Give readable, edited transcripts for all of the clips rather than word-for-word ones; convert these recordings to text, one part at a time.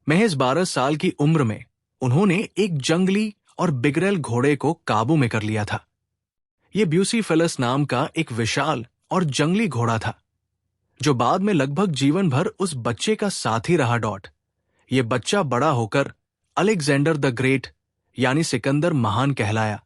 महज 12 साल की उम्र में उन्होंने एक जंगली और बिगड़ैल घोड़े को काबू में कर लिया था। यह ब्यूसीफेलस नाम का एक विशाल और जंगली घोड़ा था, जो बाद में लगभग जीवन भर उस बच्चे का साथी रहा। ये बच्चा बड़ा होकर अलेक्जेंडर द ग्रेट यानी सिकंदर महान कहलाया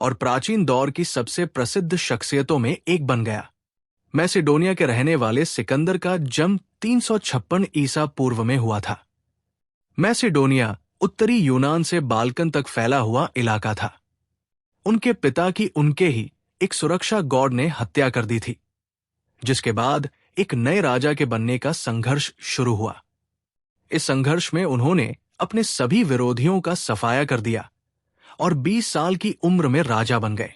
और प्राचीन दौर की सबसे प्रसिद्ध शख्सियतों में एक बन गया। मैसेडोनिया के रहने वाले सिकंदर का जन्म 356 ईसा पूर्व में हुआ था। मैसेडोनिया उत्तरी यूनान से बाल्कन तक फैला हुआ इलाका था। उनके पिता की उनके ही एक सुरक्षा गार्ड ने हत्या कर दी थी, जिसके बाद एक नए राजा के बनने का संघर्ष शुरू हुआ। इस संघर्ष में उन्होंने अपने सभी विरोधियों का सफाया कर दिया और 20 साल की उम्र में राजा बन गए।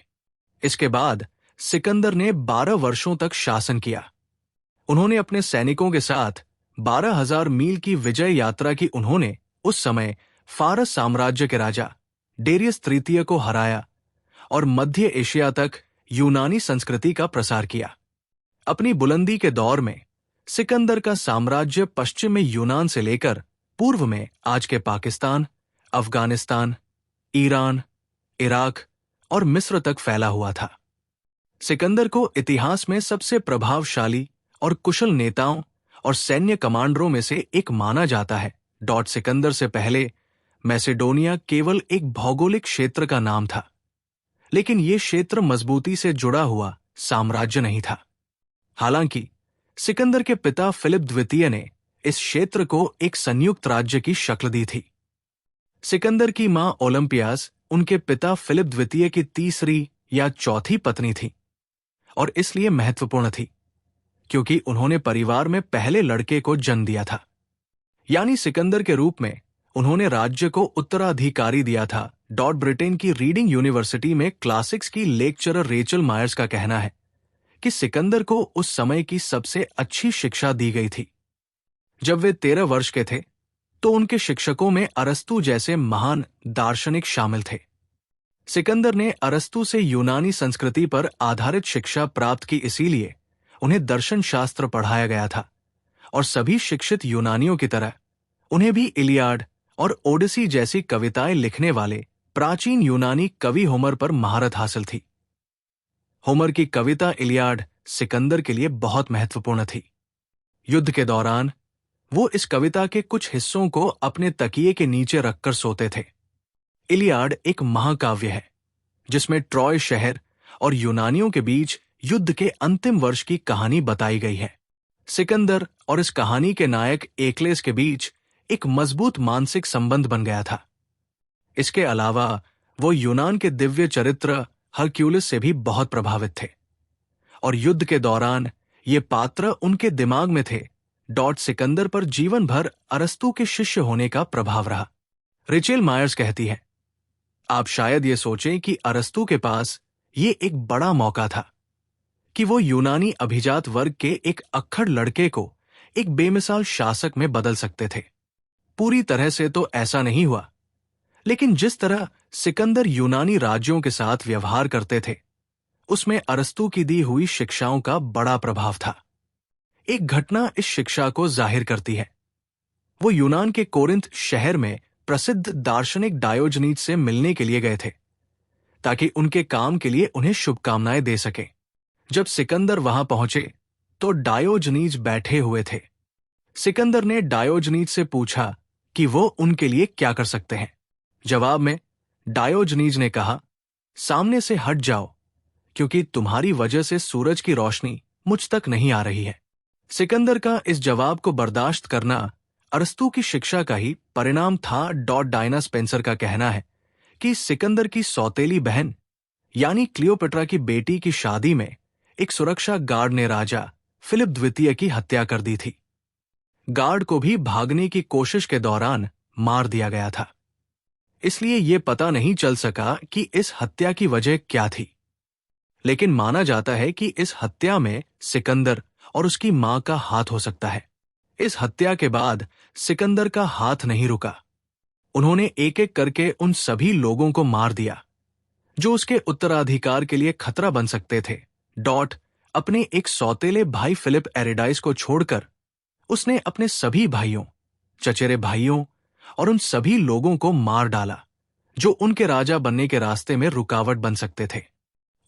इसके बाद सिकंदर ने 12 वर्षों तक शासन किया। उन्होंने अपने सैनिकों के साथ 12,000 मील की विजय यात्रा की। उन्होंने उस समय फारस साम्राज्य के राजा डेरियस तृतीय को हराया और मध्य एशिया तक यूनानी संस्कृति का प्रसार किया। अपनी बुलंदी के दौर में सिकंदर का साम्राज्य पश्चिम में यूनान से लेकर पूर्व में आज के पाकिस्तान, अफगानिस्तान, ईरान, इराक और मिस्र तक फैला हुआ था। सिकंदर को इतिहास में सबसे प्रभावशाली और कुशल नेताओं और सैन्य कमांडरों में से एक माना जाता है। सिकंदर से पहले मैसेडोनिया केवल एक भौगोलिक क्षेत्र का नाम था, लेकिन यह क्षेत्र मजबूती से जुड़ा हुआ साम्राज्य नहीं था। हालांकि सिकंदर के पिता फिलिप द्वितीय ने इस क्षेत्र को एक संयुक्त राज्य की शक्ल दी थी। सिकंदर की मां ओलंपियास उनके पिता फिलिप द्वितीय की तीसरी या चौथी पत्नी थी और इसलिए महत्वपूर्ण थी क्योंकि उन्होंने परिवार में पहले लड़के को जन्म दिया था। यानी सिकंदर के रूप में उन्होंने राज्य को उत्तराधिकारी दिया था। ब्रिटेन की रीडिंग यूनिवर्सिटी में क्लासिक्स की लेक्चरर रेचल मायर्स का कहना है कि सिकंदर को उस समय की सबसे अच्छी शिक्षा दी गई थी। जब वे 13 वर्ष के थे तो उनके शिक्षकों में अरस्तु जैसे महान दार्शनिक शामिल थे। सिकंदर ने अरस्तु से यूनानी संस्कृति पर आधारित शिक्षा प्राप्त की, इसीलिए उन्हें दर्शन शास्त्र पढ़ाया गया था और सभी शिक्षित यूनानियों की तरह उन्हें भी इलियाड और ओडिसी जैसी कविताएं लिखने वाले प्राचीन यूनानी कवि होमर पर महारत हासिल थी। होमर की कविता इलियाड सिकंदर के लिए बहुत महत्वपूर्ण थी। युद्ध के दौरान वो इस कविता के कुछ हिस्सों को अपने तकिए के नीचे रखकर सोते थे। इलियाड एक महाकाव्य है जिसमें ट्रॉय शहर और यूनानियों के बीच युद्ध के अंतिम वर्ष की कहानी बताई गई है। सिकंदर और इस कहानी के नायक एक्लेस के बीच एक मजबूत मानसिक संबंध बन गया था। इसके अलावा वो यूनान के दिव्य चरित्र हरक्यूलिस से भी बहुत प्रभावित थे और युद्ध के दौरान ये पात्र उनके दिमाग में थे। सिकंदर पर जीवन भर अरस्तु के शिष्य होने का प्रभाव रहा। रेचल मायर्स कहती है, आप शायद ये सोचें कि अरस्तु के पास ये एक बड़ा मौका था कि वो यूनानी अभिजात वर्ग के एक अक्खड़ लड़के को एक बेमिसाल शासक में बदल सकते थे। पूरी तरह से तो ऐसा नहीं हुआ, लेकिन जिस तरह सिकंदर यूनानी राज्यों के साथ व्यवहार करते थे उसमें अरस्तु की दी हुई शिक्षाओं का बड़ा प्रभाव था। एक घटना इस शिक्षा को जाहिर करती है। वो यूनान के कोरिंथ शहर में प्रसिद्ध दार्शनिक डायोजनीज से मिलने के लिए गए थे ताकि उनके काम के लिए उन्हें शुभकामनाएं दे सके। जब सिकंदर वहां पहुंचे तो डायोजनीज बैठे हुए थे। सिकंदर ने डायोजनीज से पूछा कि वो उनके लिए क्या कर सकते हैं। जवाब में डायोजनीज ने कहा, सामने से हट जाओ क्योंकि तुम्हारी वजह से सूरज की रोशनी मुझ तक नहीं आ रही है। सिकंदर का इस जवाब को बर्दाश्त करना अरस्तु की शिक्षा का ही परिणाम था। डायना स्पेंसर का कहना है कि सिकंदर की सौतेली बहन यानी क्लियोपेट्रा की बेटी की शादी में एक सुरक्षा गार्ड ने राजा फिलिप द्वितीय की हत्या कर दी थी। गार्ड को भी भागने की कोशिश के दौरान मार दिया गया था, इसलिए यह पता नहीं चल सका कि इस हत्या की वजह क्या थी। लेकिन माना जाता है कि इस हत्या में सिकंदर और उसकी मां का हाथ हो सकता है। इस हत्या के बाद सिकंदर का हाथ नहीं रुका। उन्होंने एक एक करके उन सभी लोगों को मार दिया जो उसके उत्तराधिकार के लिए खतरा बन सकते थे। अपने एक सौतेले भाई फिलिप एरिडाइस को छोड़कर उसने अपने सभी भाइयों चचेरे भाइयों और उन सभी लोगों को मार डाला जो उनके राजा बनने के रास्ते में रुकावट बन सकते थे।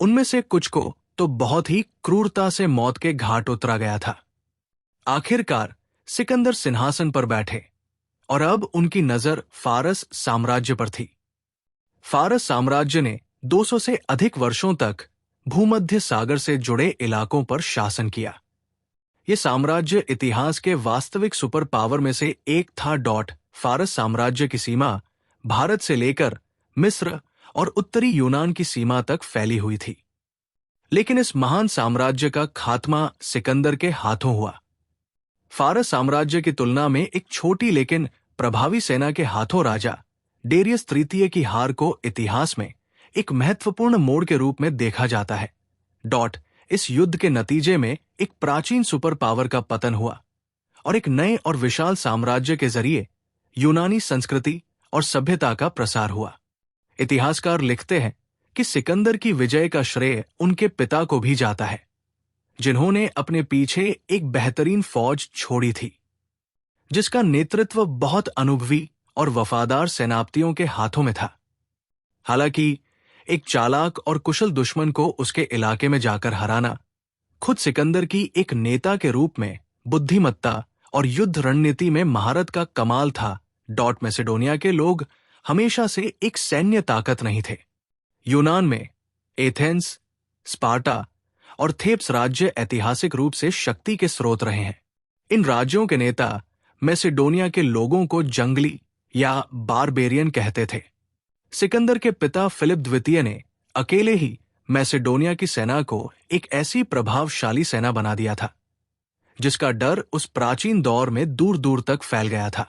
उनमें से कुछ को तो बहुत ही क्रूरता से मौत के घाट उतरा गया था। आखिरकार सिकंदर सिंहासन पर बैठे और अब उनकी नजर फारस साम्राज्य पर थी। फारस साम्राज्य ने 200 से अधिक वर्षों तक भूमध्य सागर से जुड़े इलाकों पर शासन किया। यह साम्राज्य इतिहास के वास्तविक सुपर पावर में से एक था। फारस साम्राज्य की सीमा भारत से लेकर मिस्र और उत्तरी यूनान की सीमा तक फैली हुई थी। लेकिन इस महान साम्राज्य का खात्मा सिकंदर के हाथों हुआ। फारस साम्राज्य की तुलना में एक छोटी लेकिन प्रभावी सेना के हाथों राजा डेरियस तृतीय की हार को इतिहास में एक महत्वपूर्ण मोड़ के रूप में देखा जाता है। इस युद्ध के नतीजे में एक प्राचीन सुपर पावर का पतन हुआ और एक नए और विशाल साम्राज्य के जरिए यूनानी संस्कृति और सभ्यता का प्रसार हुआ। इतिहासकार लिखते हैं कि सिकंदर की विजय का श्रेय उनके पिता को भी जाता है, जिन्होंने अपने पीछे एक बेहतरीन फौज छोड़ी थी, जिसका नेतृत्व बहुत अनुभवी और वफादार सेनापतियों के हाथों में था। हालांकि एक चालाक और कुशल दुश्मन को उसके इलाके में जाकर हराना खुद सिकंदर की एक नेता के रूप में बुद्धिमत्ता और युद्ध रणनीति में महारत का कमाल था। मैसेडोनिया के लोग हमेशा से एक सैन्य ताकत नहीं थे। यूनान में एथेंस, स्पार्टा और थेब्स राज्य ऐतिहासिक रूप से शक्ति के स्रोत रहे हैं। इन राज्यों के नेता मैसेडोनिया के लोगों को जंगली या बारबेरियन कहते थे। सिकंदर के पिता फिलिप द्वितीय ने अकेले ही मैसेडोनिया की सेना को एक ऐसी प्रभावशाली सेना बना दिया था जिसका डर उस प्राचीन दौर में दूर दूर तक फैल गया था।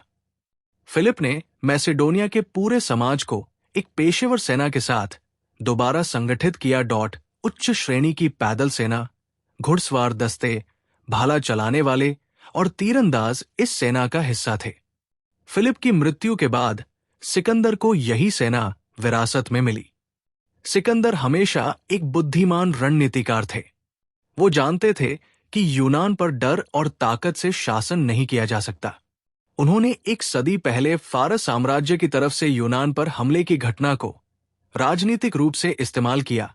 फिलिप ने मैसेडोनिया के पूरे समाज को एक पेशेवर सेना के साथ दोबारा संगठित किया। उच्च श्रेणी की पैदल सेना, घुड़सवार दस्ते, भाला चलाने वाले और तीरंदाज इस सेना का हिस्सा थे। फिलिप की मृत्यु के बाद सिकंदर को यही सेना विरासत में मिली। सिकंदर हमेशा एक बुद्धिमान रणनीतिकार थे। वो जानते थे कि यूनान पर डर और ताकत से शासन नहीं किया जा सकता। उन्होंने एक सदी पहले फारस साम्राज्य की तरफ से यूनान पर हमले की घटना को राजनीतिक रूप से इस्तेमाल किया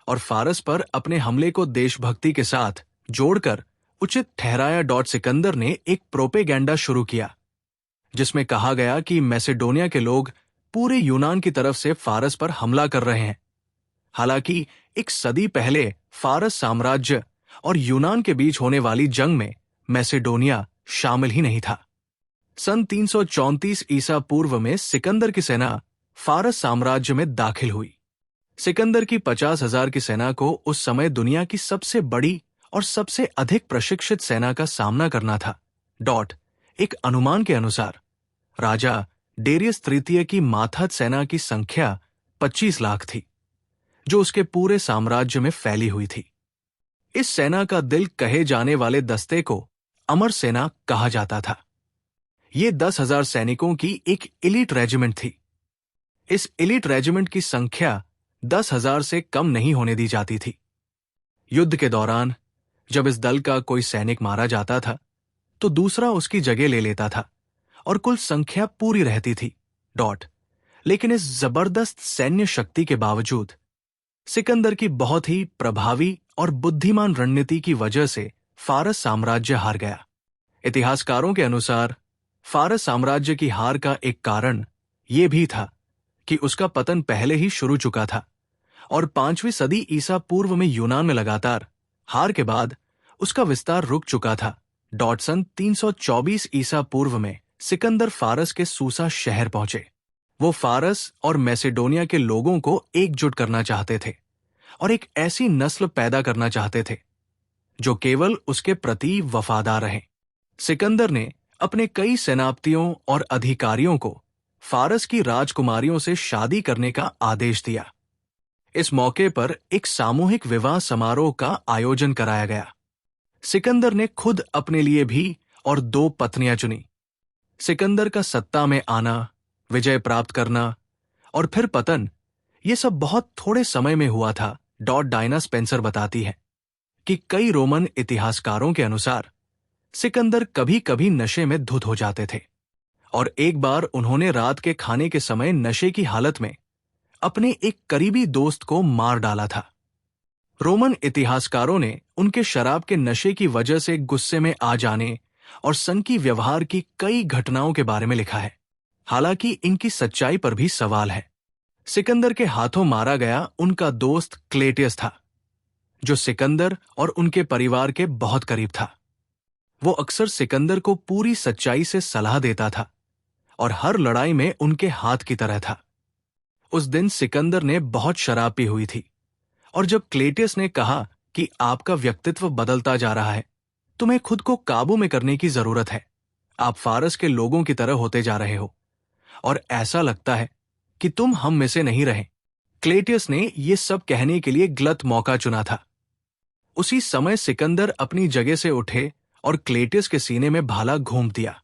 और फारस पर अपने हमले को देशभक्ति के साथ जोड़कर उचित ठहराया। सिकंदर ने एक प्रोपेगेंडा शुरू किया जिसमें कहा गया कि मैसेडोनिया के लोग पूरे यूनान की तरफ से फारस पर हमला कर रहे हैं। हालांकि एक सदी पहले फारस साम्राज्य और यूनान के बीच होने वाली जंग में मैसेडोनिया शामिल ही नहीं था। सन 334 ईसा पूर्व में सिकंदर की सेना फारस साम्राज्य में दाखिल हुई। सिकंदर की 50,000 की सेना को उस समय दुनिया की सबसे बड़ी और सबसे अधिक प्रशिक्षित सेना का सामना करना था। एक अनुमान के अनुसार राजा डेरियस तृतीय की माथद सेना की संख्या 25 लाख थी, जो उसके पूरे साम्राज्य में फैली हुई थी। इस सेना का दिल कहे जाने वाले दस्ते को अमर सेना कहा जाता था। ये 10,000 सैनिकों की एक एलीट रेजिमेंट थी। इस एलीट रेजिमेंट की संख्या 10,000 से कम नहीं होने दी जाती थी। युद्ध के दौरान जब इस दल का कोई सैनिक मारा जाता था तो दूसरा उसकी जगह ले लेता था और कुल संख्या पूरी रहती थी। लेकिन इस जबरदस्त सैन्य शक्ति के बावजूद सिकंदर की बहुत ही प्रभावी और बुद्धिमान रणनीति की वजह से फारस साम्राज्य हार गया। इतिहासकारों के अनुसार फारस साम्राज्य की हार का एक कारण यह भी था कि उसका पतन पहले ही शुरू चुका था और 5वीं सदी ईसा पूर्व में यूनान में लगातार हार के बाद उसका विस्तार रुक चुका था। सन 324 ईसा पूर्व में सिकंदर फारस के सूसा शहर पहुंचे। वो फारस और मैसेडोनिया के लोगों को एकजुट करना चाहते थे और एक ऐसी नस्ल पैदा करना चाहते थे जो केवल उसके प्रति वफादार रहे। सिकंदर ने अपने कई सेनापतियों और अधिकारियों को फारस की राजकुमारियों से शादी करने का आदेश दिया। इस मौके पर एक सामूहिक विवाह समारोह का आयोजन कराया गया। सिकंदर ने खुद अपने लिए भी और 2 पत्नियां चुनी। सिकंदर का सत्ता में आना, विजय प्राप्त करना और फिर पतन, ये सब बहुत थोड़े समय में हुआ था। डायना स्पेंसर बताती है कि कई रोमन इतिहासकारों के अनुसार सिकंदर कभी कभी नशे में धुत हो जाते थे। और एक बार उन्होंने रात के खाने के समय नशे की हालत में अपने एक करीबी दोस्त को मार डाला था। रोमन इतिहासकारों ने उनके शराब के नशे की वजह से गुस्से में आ जाने और संकी व्यवहार की कई घटनाओं के बारे में लिखा है। हालांकि इनकी सच्चाई पर भी सवाल है। सिकंदर के हाथों मारा गया उनका दोस्त क्लेटियस था, जो सिकंदर और उनके परिवार के बहुत करीब था। वो अक्सर सिकंदर को पूरी सच्चाई से सलाह देता था और हर लड़ाई में उनके हाथ की तरह था। उस दिन सिकंदर ने बहुत शराब पी हुई थी और जब क्लेटियस ने कहा कि आपका व्यक्तित्व बदलता जा रहा है, तुम्हें खुद को काबू में करने की जरूरत है, आप फारस के लोगों की तरह होते जा रहे हो और ऐसा लगता है कि तुम हम में से नहीं रहे। क्लेटियस ने यह सब कहने के लिए गलत मौका चुना था। उसी समय सिकंदर अपनी जगह से उठे और क्लेटियस के सीने में भाला घूंप दिया।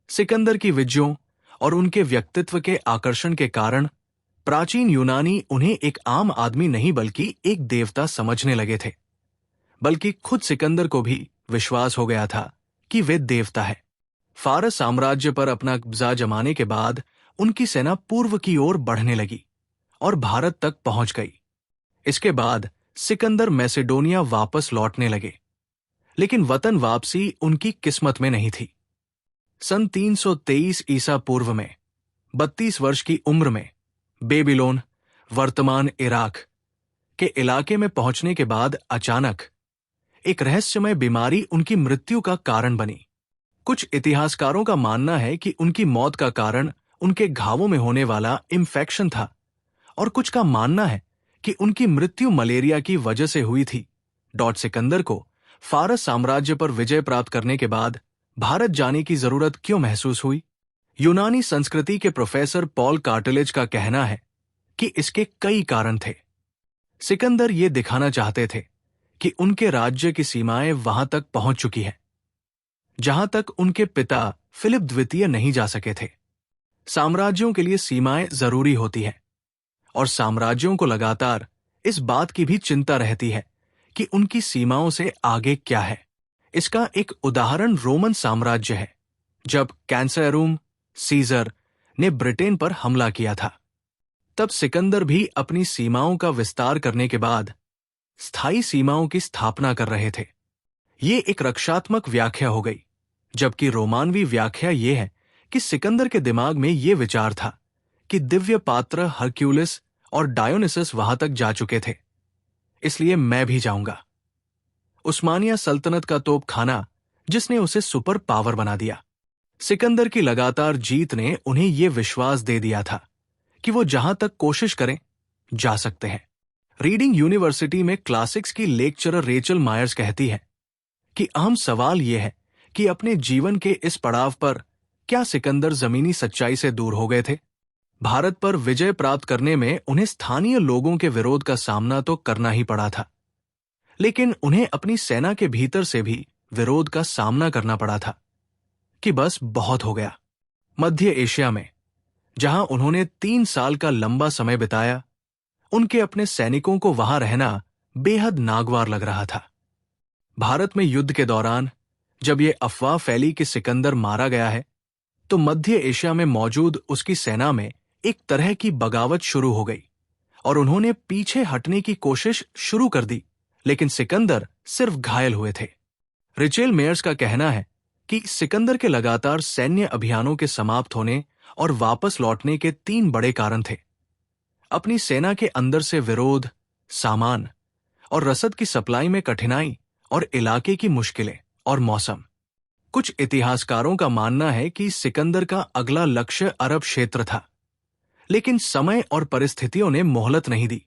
सिकंदर की विजयों और उनके व्यक्तित्व के आकर्षण के कारण प्राचीन यूनानी उन्हें एक आम आदमी नहीं बल्कि एक देवता समझने लगे थे। बल्कि खुद सिकंदर को भी विश्वास हो गया था कि वे देवता है। फारस साम्राज्य पर अपना कब्जा जमाने के बाद उनकी सेना पूर्व की ओर बढ़ने लगी और भारत तक पहुंच गई। इसके बाद सिकंदर मैसेडोनिया वापस लौटने लगे, लेकिन वतन वापसी उनकी किस्मत में नहीं थी। सन 323 ईसा पूर्व में 32 वर्ष की उम्र में बेबीलोन, वर्तमान इराक के इलाके में पहुंचने के बाद अचानक एक रहस्यमय बीमारी उनकी मृत्यु का कारण बनी। कुछ इतिहासकारों का मानना है कि उनकी मौत का कारण उनके घावों में होने वाला इंफेक्शन था और कुछ का मानना है कि उनकी मृत्यु मलेरिया की वजह से हुई थी। सिकंदर को फारस साम्राज्य पर विजय प्राप्त करने के बाद भारत जाने की जरूरत क्यों महसूस हुई? यूनानी संस्कृति के प्रोफेसर पॉल कार्टिलेज का कहना है कि इसके कई कारण थे। सिकंदर ये दिखाना चाहते थे कि उनके राज्य की सीमाएं वहां तक पहुंच चुकी है जहां तक उनके पिता फिलिप द्वितीय नहीं जा सके थे। साम्राज्यों के लिए सीमाएं जरूरी होती है और साम्राज्यों को लगातार इस बात की भी चिंता रहती है कि उनकी सीमाओं से आगे क्या है। इसका एक उदाहरण रोमन साम्राज्य है। जब कैंसरूम सीजर ने ब्रिटेन पर हमला किया था, तब सिकंदर भी अपनी सीमाओं का विस्तार करने के बाद स्थायी सीमाओं की स्थापना कर रहे थे। ये एक रक्षात्मक व्याख्या हो गई, जबकि रोमानवी व्याख्या ये है कि सिकंदर के दिमाग में ये विचार था कि दिव्य पात्र हरक्यूलिस और डायोनिसस वहां तक जा चुके थे, इसलिए मैं भी जाऊंगा। उस्मानिया सल्तनत का तोपखाना जिसने उसे सुपर पावर बना दिया। सिकंदर की लगातार जीत ने उन्हें यह विश्वास दे दिया था कि वो जहां तक कोशिश करें जा सकते हैं। रीडिंग यूनिवर्सिटी में क्लासिक्स की लेक्चरर रेचल मायर्स कहती है कि अहम सवाल यह है कि अपने जीवन के इस पड़ाव पर क्या सिकंदर जमीनी सच्चाई से दूर हो गए थे? भारत पर विजय प्राप्त करने में उन्हें स्थानीय लोगों के विरोध का सामना तो करना ही पड़ा था, लेकिन उन्हें अपनी सेना के भीतर से भी विरोध का सामना करना पड़ा था कि बस बहुत हो गया। मध्य एशिया में, जहां उन्होंने 3 साल का लंबा समय बिताया, उनके अपने सैनिकों को वहां रहना बेहद नागवार लग रहा था। भारत में युद्ध के दौरान जब यह अफवाह फैली कि सिकंदर मारा गया है, तो मध्य एशिया में मौजूद उसकी सेना में एक तरह की बगावत शुरू हो गई और उन्होंने पीछे हटने की कोशिश शुरू कर दी, लेकिन सिकंदर सिर्फ घायल हुए थे। रिचेल मेयर्स का कहना है कि सिकंदर के लगातार सैन्य अभियानों के समाप्त होने और वापस लौटने के 3 बड़े कारण थे: अपनी सेना के अंदर से विरोध, सामान और रसद की सप्लाई में कठिनाई और इलाके की मुश्किलें और मौसम। कुछ इतिहासकारों का मानना है कि सिकंदर का अगला लक्ष्य अरब क्षेत्र था, लेकिन समय और परिस्थितियों ने मोहलत नहीं दी।